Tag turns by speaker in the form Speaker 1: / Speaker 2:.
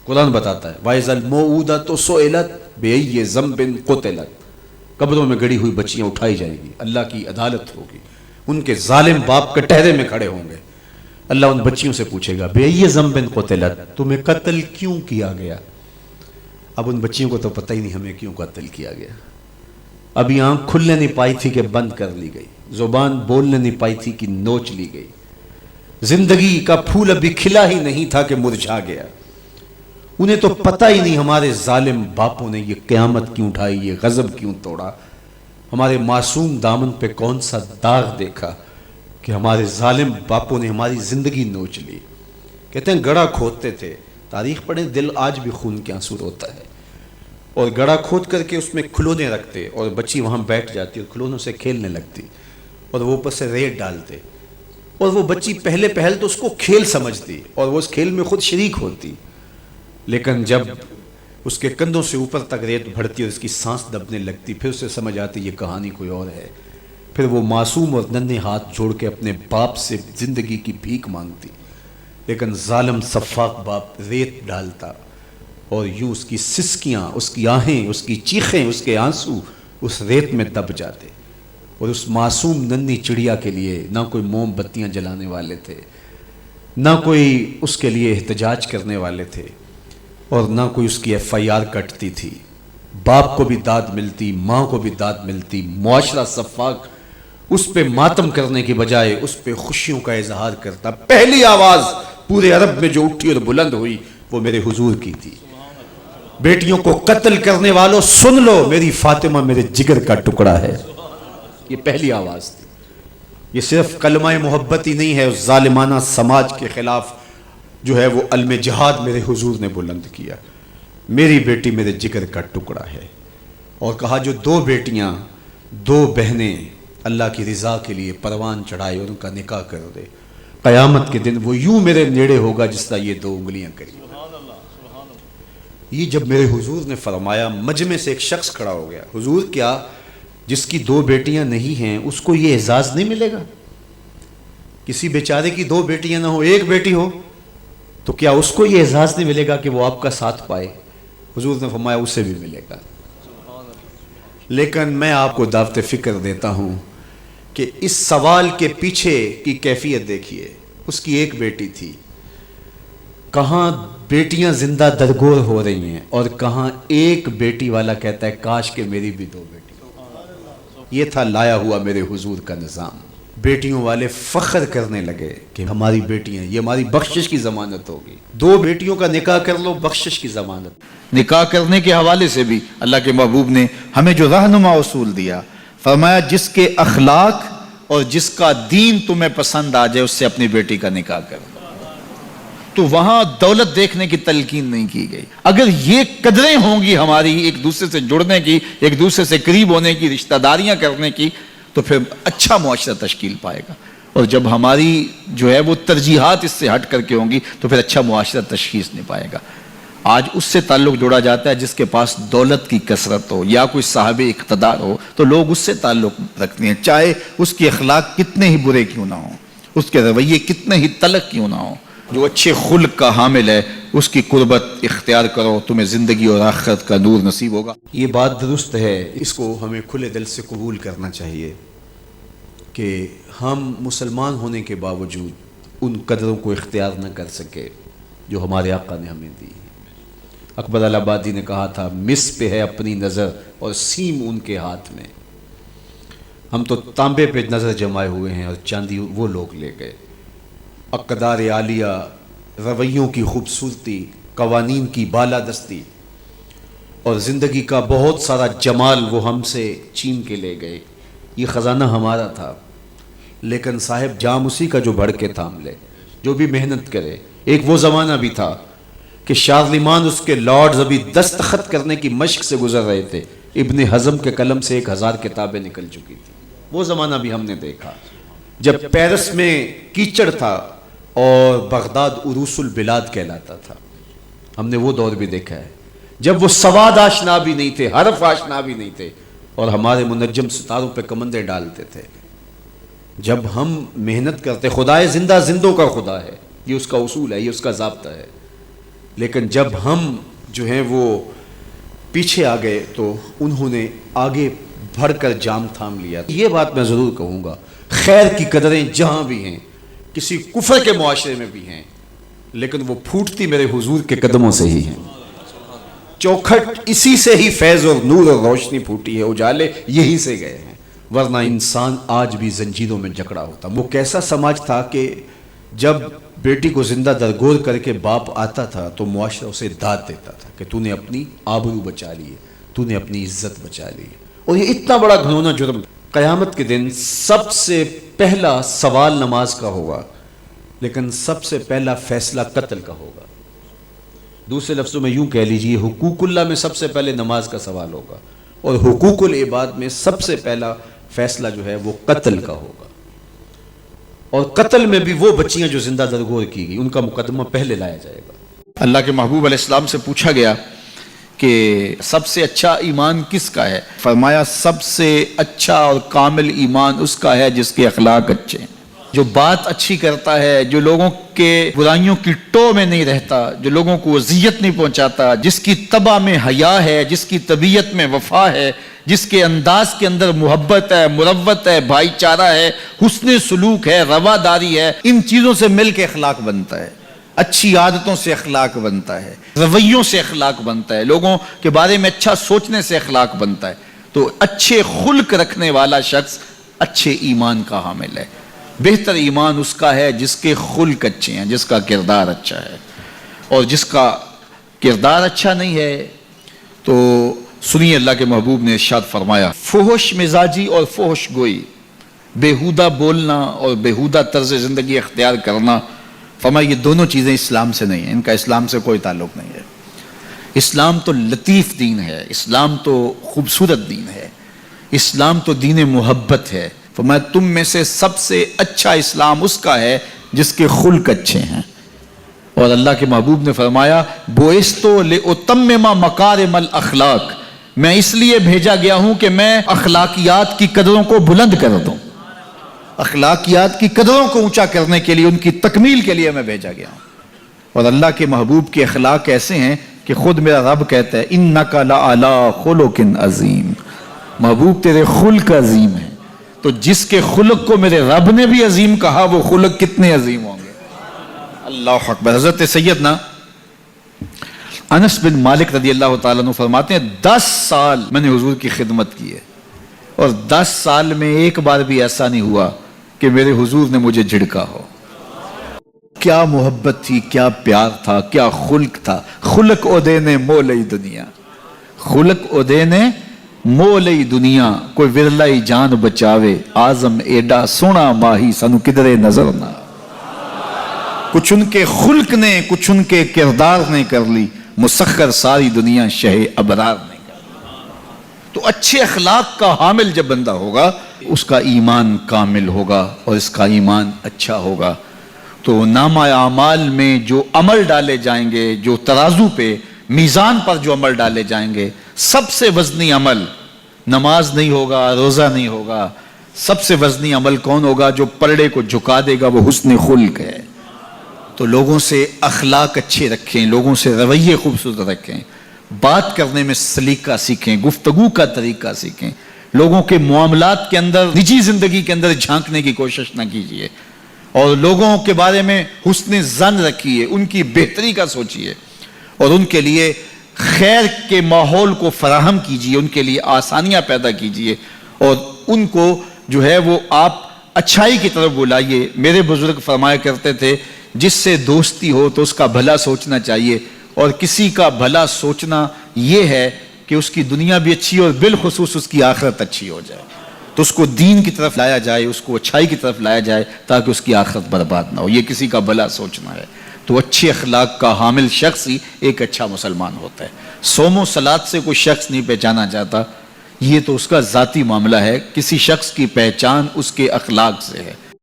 Speaker 1: قرآن بتاتا ہے وَإِذَا الْمَوْءُودَةُ سُئِلَتْ بِأَيِّ ذَنبٍ قُتِلَتْ، قبروں میں گڑی ہوئی بچیاں اٹھائی جائیں گی، اللہ کی عدالت ہوگی، ان کے ظالم باپ کٹہرے میں کھڑے ہوں گے، اللہ ان بچیوں سے پوچھے گا بِأَيِّ ذَنبٍ قُتِلَتْ، تمہیں قتل کیوں کیا گیا؟ اب ان بچیوں کو تو پتہ ہی نہیں ہمیں کیوں قتل کیا گیا۔ ابھی آنکھ کھلنے نہیں پائی تھی کہ بند کر لی گئی، زبان بولنے نہیں پائی تھی کہ نوچ لی گئی، زندگی کا پھول ابھی کھلا ہی نہیں تھا کہ مرجھا گیا۔ انہیں تو پتہ ہی نہیں ہمارے ظالم باپوں نے یہ قیامت کیوں اٹھائی، یہ غضب کیوں توڑا، ہمارے معصوم دامن پہ کون سا داغ دیکھا کہ ہمارے ظالم باپوں نے ہماری زندگی نوچ لی۔ کہتے ہیں گڑھا کھودتے تھے، تاریخ پڑھیں، دل آج بھی خون کے آنسو روتا ہے، اور گڑھا کھود کر کے اس میں کھلونے رکھتے اور بچی وہاں بیٹھ جاتی اور کھلونوں سے کھیلنے لگتی اور وہ اوپر سے ریت ڈالتے، اور وہ بچی پہلے پہل تو اس کو کھیل سمجھتی اور وہ اس کھیل میں خود شریک ہوتی، لیکن جب اس کے کندھوں سے اوپر تک ریت بڑھتی اور اس کی سانس دبنے لگتی، پھر اسے سمجھ آتی یہ کہانی کوئی اور ہے، پھر وہ معصوم اور ننھے ہاتھ جوڑ کے اپنے باپ سے زندگی کی بھیک مانگتی، لیکن ظالم سفاک باپ ریت ڈالتا اور یوں اس کی سسکیاں، اس کی آہیں، اس کی چیخیں، اس کے آنسو اس ریت میں دب جاتے، اور اس معصوم ننھی چڑیا کے لیے نہ کوئی موم بتیاں جلانے والے تھے، نہ کوئی اس کے لیے احتجاج کرنے والے تھے، اور نہ کوئی اس کی FIR کٹتی تھی۔ باپ کو بھی داد ملتی، ماں کو بھی داد ملتی، معاشرہ صفاق اس پہ ماتم کرنے کی بجائے اس پہ خوشیوں کا اظہار کرتا۔ پہلی آواز پورے عرب میں جو اٹھی اور بلند ہوئی وہ میرے حضور کی تھی، بیٹیوں کو قتل کرنے والوں سن لو، میری فاطمہ میرے جگر کا ٹکڑا ہے، یہ پہلی آواز تھی۔ یہ صرف کلمہ محبت ہی نہیں ہے، اس ظالمانہ سماج کے خلاف جو ہے وہ علم جہاد میرے حضور نے بلند کیا، میری بیٹی میرے جگر کا ٹکڑا ہے، اور کہا جو دو بیٹیاں، دو بہنیں اللہ کی رضا کے لیے پروان چڑھائے اور ان کا نکاح کر دے، قیامت کے دن وہ یوں میرے نیڑے ہوگا جس طرح یہ دو انگلیاں کری۔ یہ جب میرے حضور نے فرمایا، مجمع سے ایک شخص کھڑا ہو گیا، حضور کیا جس کی دو بیٹیاں نہیں ہیں اس کو یہ اعزاز نہیں ملے گا؟ کسی بیچارے کی دو بیٹیاں نہ ہو، ایک بیٹی ہو، تو کیا اس کو یہ اعزاز نہیں ملے گا کہ وہ آپ کا ساتھ پائے؟ حضور نے فرمایا اسے بھی ملے گا، لیکن میں آپ کو دعوت فکر دیتا ہوں کہ اس سوال کے پیچھے کی کیفیت دیکھیے۔ اس کی ایک بیٹی تھی، کہاں بیٹیاں زندہ درگور ہو رہی ہیں، اور کہاں ایک بیٹی والا کہتا ہے کاش کہ میری بھی دو بیٹی۔ یہ تھا لایا ہوا میرے حضور کا نظام۔ بیٹیوں والے فخر کرنے لگے کہ ہماری بیٹیاں، یہ ہماری بخشش کی ضمانت ہوگی، دو بیٹیوں کا نکاح کر لو، بخشش کی ضمانت۔
Speaker 2: نکاح کرنے کے حوالے سے بھی اللہ کے محبوب نے ہمیں جو رہنما اصول دیا، فرمایا جس کے اخلاق اور جس کا دین تمہیں پسند آ جائے اس سے اپنی بیٹی کا نکاح کرو۔ تو وہاں دولت دیکھنے کی تلقین نہیں کی گئی۔ اگر یہ قدریں ہوں گی ہماری ایک دوسرے سے جڑنے کی، ایک دوسرے سے قریب ہونے کی، رشتہ داریاں کرنے کی، تو پھر اچھا معاشرہ تشکیل پائے گا، اور جب ہماری جو ہے وہ ترجیحات اس سے ہٹ کر کے ہوں گی تو پھر اچھا معاشرہ تشخیص نہیں پائے گا۔ آج اس سے تعلق جوڑا جاتا ہے جس کے پاس دولت کی کثرت ہو یا کوئی صاحب اقتدار ہو، تو لوگ اس سے تعلق رکھتے ہیں، چاہے اس کے اخلاق کتنے ہی برے کیوں نہ ہوں، اس کے رویے کتنے ہی تلخ کیوں نہ ہوں۔ جو اچھے خلق کا حامل ہے اس کی قربت اختیار کرو، تمہیں زندگی اور آخرت کا نور نصیب ہوگا۔
Speaker 1: یہ بات درست ہے، اس کو ہمیں کھلے دل سے قبول کرنا چاہیے کہ ہم مسلمان ہونے کے باوجود ان قدروں کو اختیار نہ کر سکے جو ہمارے آقا نے ہمیں دی۔ اکبر الآبادی نے کہا تھا مس پہ ہے اپنی نظر اور سیم ان کے ہاتھ میں۔ ہم تو تانبے پہ نظر جمائے ہوئے ہیں اور چاندی وہ لوگ لے گئے۔ اقدار عالیہ، رویوں کی خوبصورتی، قوانین کی بالادستی اور زندگی کا بہت سارا جمال وہ ہم سے چھین کے لے گئے۔ یہ خزانہ ہمارا تھا، لیکن صاحب جام اسی کا جو بڑھ کے تھام لے، جو بھی محنت کرے۔ ایک وہ زمانہ بھی تھا کہ شارلمان اس کے لارڈز ابھی دستخط کرنے کی مشق سے گزر رہے تھے، ابن حزم کے قلم سے 1000 کتابیں نکل چکی تھی۔ وہ زمانہ بھی ہم نے دیکھا جب پیرس میں کیچڑ تھا اور بغداد عروس البلاد کہلاتا تھا۔ ہم نے وہ دور بھی دیکھا ہے جب وہ سواد آشنا بھی نہیں تھے، حرف آشنا بھی نہیں تھے، اور ہمارے منجم ستاروں پہ کمندے ڈالتے تھے۔ جب ہم محنت کرتے، خدائے زندہ زندوں کا خدا ہے، یہ اس کا اصول ہے، یہ اس کا ضابطہ ہے۔ لیکن جب ہم جو ہیں وہ پیچھے آ گئے تو انہوں نے آگے بڑھ کر جام تھام لیا. یہ بات میں ضرور کہوں گا، خیر کی قدریں جہاں بھی ہیں، کسی کفر کے معاشرے میں بھی ہیں، لیکن وہ پھوٹتی میرے حضور کے قدموں سے ہی ہیں. چوکھٹ اسی سے ہی فیض اور نور اور روشنی پھوٹی ہے، اجالے یہی سے گئے ہیں، ورنہ انسان آج بھی زنجیروں میں جکڑا ہوتا. وہ کیسا سماج تھا کہ جب بیٹی کو زندہ درگور کر کے باپ آتا تھا تو معاشرہ اسے داد دیتا تھا کہ تو نے اپنی آبرو بچا لی ہے، تو نے اپنی عزت بچا لی ہے. اور یہ اتنا بڑا گھنونا جرم، قیامت کے دن سب سے پہلا سوال نماز کا ہوگا، لیکن سب سے پہلا فیصلہ قتل کا ہوگا. دوسرے لفظوں میں یوں کہہ لیجئے، حقوق اللہ میں سب سے پہلے نماز کا سوال ہوگا، اور حقوق العباد میں سب سے پہلا فیصلہ جو ہے وہ قتل کا ہوگا. اور قتل میں بھی وہ بچیاں جو زندہ درگور کی گئی، ان کا مقدمہ پہلے لایا جائے گا.
Speaker 2: اللہ کے محبوب علیہ السلام سے پوچھا گیا کہ سب سے اچھا ایمان کس کا ہے؟ فرمایا سب سے اچھا اور کامل ایمان اس کا ہے جس کے اخلاق اچھے ہیں، جو بات اچھی کرتا ہے، جو لوگوں کے برائیوں کی ٹو میں نہیں رہتا، جو لوگوں کو اذیت نہیں پہنچاتا، جس کی طبع میں حیا ہے، جس کی طبیعت میں وفا ہے، جس کے انداز کے اندر محبت ہے، مروت ہے، بھائی چارہ ہے، حسن سلوک ہے، رواداری ہے. ان چیزوں سے مل کے اخلاق بنتا ہے، اچھی عادتوں سے اخلاق بنتا ہے، رویوں سے اخلاق بنتا ہے، لوگوں کے بارے میں اچھا سوچنے سے اخلاق بنتا ہے. تو اچھے خلق رکھنے والا شخص اچھے ایمان کا حامل ہے. بہتر ایمان اس کا ہے جس کے خلق اچھے ہیں، جس کا کردار اچھا ہے. اور جس کا کردار اچھا نہیں ہے تو سنیے اللہ کے محبوب نے ارشاد فرمایا، فحش مزاجی اور فحش گوئی، بیہودہ بولنا اور بیہودہ طرز زندگی اختیار کرنا، فرمایا یہ دونوں چیزیں اسلام سے نہیں ہیں، ان کا اسلام سے کوئی تعلق نہیں ہے. اسلام تو لطیف دین ہے، اسلام تو خوبصورت دین ہے، اسلام تو دین محبت ہے. فرمایا تم میں سے سب سے اچھا اسلام اس کا ہے جس کے خلق اچھے ہیں. اور اللہ کے محبوب نے فرمایا بوئستو لأتمم مکارم الاخلاق، میں اس لیے بھیجا گیا ہوں کہ میں اخلاقیات کی قدروں کو بلند کر دوں، اخلاقیات کی قدروں کو اونچا کرنے کے لیے، ان کی تکمیل کے لیے میں بھیجا گیا ہوں. اور اللہ کے محبوب کے اخلاق ایسے ہیں کہ خود میرا رب کہتا ہے انک لعلی خلق عظیم، محبوب تیرے خلق عظیم ہے. تو جس کے خلق کو میرے رب نے بھی عظیم کہا، وہ خلق کتنے عظیم ہوں گے. اللہ اکبر. حضرت سیدنا انس بن مالک رضی اللہ تعالیٰ عنہ فرماتے ہیں 10 سال میں نے حضور کی خدمت کی ہے، اور 10 سال میں ایک بار بھی ایسا نہیں ہوا کہ میرے حضور نے مجھے جھڑکا ہو. کیا محبت تھی، کیا پیار تھا، کیا خلق تھا. خلق او دینے مولئی دنیا، خلق او دینے مولئی دنیا، کوئی ورلائی جان بچاوے، آزم ایڈا سونا ماہی سانو کدرے نظر نہ. کچھ ان کے خلق نے، کچھ ان کے کردار نے کر لی، مسخر ساری دنیا شہ ابرار نے کر لی. تو اچھے اخلاق کا حامل جب بندہ ہوگا، اس کا ایمان کامل ہوگا اور اس کا ایمان اچھا ہوگا. تو نامہ اعمال میں جو عمل ڈالے جائیں گے، جو ترازو پہ میزان پر جو عمل ڈالے جائیں گے، سب سے وزنی عمل نماز نہیں ہوگا، روزہ نہیں ہوگا. سب سے وزنی عمل کون ہوگا؟ جو پلڑے کو جھکا دے گا، وہ حسن خلق ہے. تو لوگوں سے اخلاق اچھے رکھیں، لوگوں سے رویے خوبصورت رکھیں، بات کرنے میں سلیقہ سیکھیں، گفتگو کا طریقہ سیکھیں. لوگوں کے معاملات کے اندر، نجی زندگی کے اندر جھانکنے کی کوشش نہ کیجیے، اور لوگوں کے بارے میں حسن ظن رکھیے، ان کی بہتری کا سوچیے، اور ان کے لیے خیر کے ماحول کو فراہم کیجیے، ان کے لیے آسانیاں پیدا کیجیے، اور ان کو جو ہے وہ آپ اچھائی کی طرف بلائیے. میرے بزرگ فرمایا کرتے تھے جس سے دوستی ہو تو اس کا بھلا سوچنا چاہیے، اور کسی کا بھلا سوچنا یہ ہے کہ اس کی دنیا بھی اچھی اور بالخصوص اس کی آخرت اچھی ہو جائے. تو اس کو دین کی طرف لایا جائے، اس کو اچھائی کی طرف لایا جائے تاکہ اس کی آخرت برباد نہ ہو. یہ کسی کا بھلا سوچنا ہے. تو اچھے اخلاق کا حامل شخص ہی ایک اچھا مسلمان ہوتا ہے. صوم و صلات سے کوئی شخص نہیں پہچانا جاتا، یہ تو اس کا ذاتی معاملہ ہے. کسی شخص کی پہچان اس کے اخلاق سے ہے.